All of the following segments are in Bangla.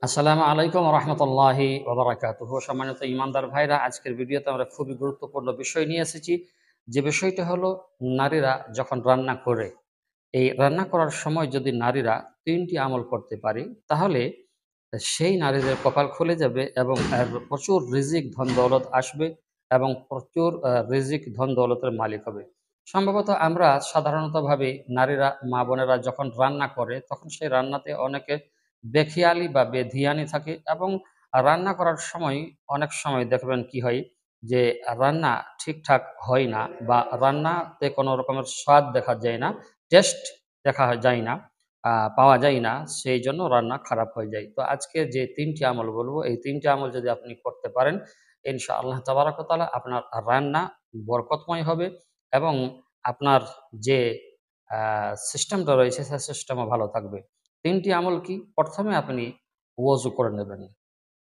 আসসালামু আলাইকুম রহমতুল্লাহি ওবরাকাতুহু। সম্মানিত ইমানদার ভাইরা, আজকের ভিডিওতে আমরা খুবই গুরুত্বপূর্ণ বিষয় নিয়ে এসেছি। যে বিষয়টা হলো, নারীরা যখন রান্না করে, এই রান্না করার সময় যদি নারীরা ৩টি আমল করতে পারে, তাহলে সেই নারীদের কপাল খুলে যাবে এবং প্রচুর রিজিক ধন দৌলত আসবে এবং প্রচুর রিজিক ধন দৌলতের মালিক হবে। সম্ভবত আমরা সাধারণতভাবে নারীরা, মা বোনেরা যখন রান্না করে, তখন সেই রান্নাতে অনেকে বেখিয়ালি বা বেধিয়ানি থাকে এবং রান্না করার সময় অনেক সময় দেখবেন কি হয় যে রান্না ঠিকঠাক হয় না, বা রান্নাতে কোনো রকমের স্বাদ দেখা যায় না, টেস্ট দেখা যায় না, পাওয়া যায় না, সেই জন্য রান্না খারাপ হয়ে যায়। তো আজকে যে ৩টি আমল বলবো, এই ৩টি আমল যদি আপনি করতে পারেন, ইনশাআল্লাহ তাবারাক ওয়া তাআলা আপনার রান্না বরকতময় হবে এবং আপনার যে সিস্টেমটা রয়েছে, সেই সিস্টেমও ভালো থাকবে। ৩টি আমল কি? ১ম এ আপনি ওযু করে নেবেন।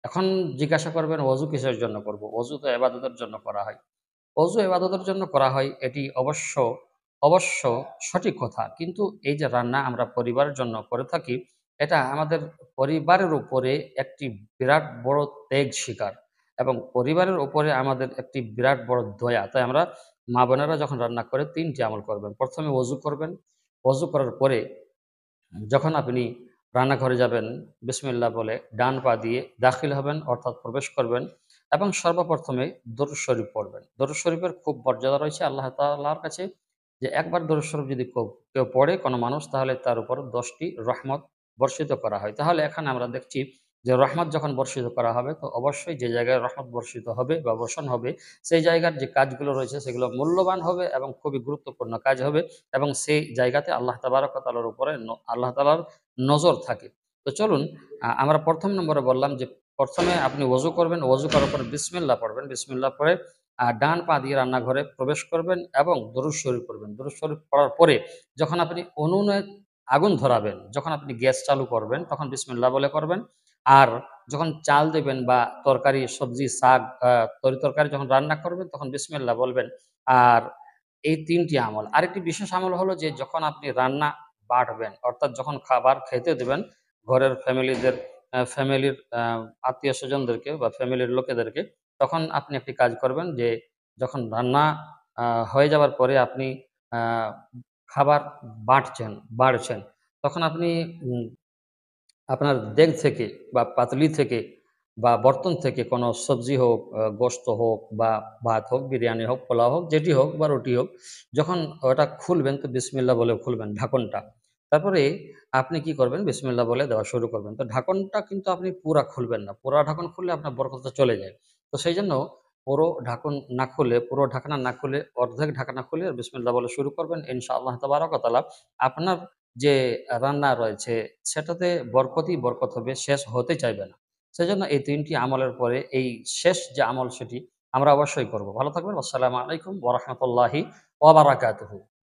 এখন জিজ্ঞাসা করবেন, ওযু কিসের জন্য করব? ওযু তো ইবাদতের জন্য করা হয়। অজু ইবাদতের জন্য করা হয়, এটি অবশ্য সঠিক কথা। কিন্তু এই যে রান্না আমরা পরিবারের জন্য করে থাকি, এটা আমাদের পরিবারের উপরে একটি বিরাট বড় ত্যাগ স্বীকার এবং পরিবারের উপরে আমাদের একটি বিরাট বড় দয়া। তাই আমরা মা বোনেরা যখন রান্না করে ৩টি আমল করবেন। ১ম এ অজু করবেন। অজু করার পরে যখন আপনি রান্নাঘরে যাবেন, বিসমিল্লাহ বলে ডান পা দিয়ে দাখিল হবেন, অর্থাৎ প্রবেশ করবেন এবং সর্বপ্রথমে দরুদ শরীফ পড়বেন। দরুদ শরীফের খুব মর্যাদা রয়েছে আল্লাহ তাআলার কাছে, যে একবার দরুদ শরীফ যদি কেউ পড়ে, কোনো মানুষ, তাহলে তার উপর ১০ টি রহমত বর্ষিত করা হয়। তাহলে এখানে আমরা দেখছি যে রহমত যখন বর্ষিত করা হবে, তো অবশ্যই যে জায়গায় রহমত বর্ষিত হবে বা বর্ষণ হবে, সেই জায়গার যে কাজগুলো রয়েছে সেগুলো মূল্যবান হবে এবং খুবই গুরুত্বপূর্ণ কাজ হবে এবং সেই জায়গাতে আল্লাহ তাবারক ওয়া তাআলার উপরে আল্লাহ তাআলার নজর থাকে। তো চলুন, আমরা ১ম নম্বরে বললাম যে ১ম এ আপনি ওযু করবেন, ওযু করার পরে বিসমিল্লাহ পড়বেন। বিসমিল্লাহ পড়ে ডান পা দিয়ে রান্নাঘরে প্রবেশ করবেন এবং দরুদ শরীফ পড়বেন। দরুদ শরীফ পড়ার পরে যখন আপনি উনুনে আগুন ধরাবেন, যখন আপনি গ্যাস চালু করবেন, তখন বিসমিল্লাহ বলে করবেন। আর যখন চাল দেবেন বা তরকারি, সবজি, শাক, তরি-তরকারি যখন রান্না করবেন, তখন বিসমিল্লাহ বলবেন। আর এই ৩টি আমল। আরেকটি বিশেষ আমল হলো যে যখন আপনি রান্না বাড়বেন, অর্থাৎ যখন খাবার খেতে দেবেন ঘরের ফ্যামিলির আত্মীয়-স্বজনদেরকে বা ফ্যামিলির লোকেদেরকে, তখন আপনি একটি কাজ করবেন যে যখন রান্না হয়ে যাওয়ার পরে আপনি আ খাবার বাড়ছেন, তখন আপনি উম আপনার দেগ থেকে বা পাতিলি থেকে বা বর্তন থেকে কোনো সবজি হোক, গোশত হোক বা ভাত হোক, বিরিয়ানি হোক, পোলাও হোক, যেটি হোক বা রুটি হোক, যখন ওটা খুলবেন তো বিসমিল্লাহ বলে খুলবেন ঢাকনটা। তারপরে আপনি কি করবেন? বিসমিল্লাহ বলে দেওয়া শুরু করবেন। তো ঢাকনটা কিন্তু আপনি পুরা খুলবেন না। পুরা ঢাকন খুললে আপনার বরকতটা চলে যায়। তো সেইজন্য পুরো ঢাকনা না খুলে অর্ধেক ঢাকনা খুলে বিসমিল্লাহ বলে শুরু করবেন। ইনশাআল্লাহ তাবারাক ওয়া তাআলা আপনার যে রান্না রয়েছে সেটাতে বরকতই বরকত হবে, শেষ হতে চাইবে না। সেজন্য এই ৩টি আমলের পরে এই শেষ যে আমল সেটি আমরা অবশ্যই করব। ভালো থাকবেন। আসসালামু আলাইকুম ওয়া রাহমাতুল্লাহি ওয়া বারাকাতুহু।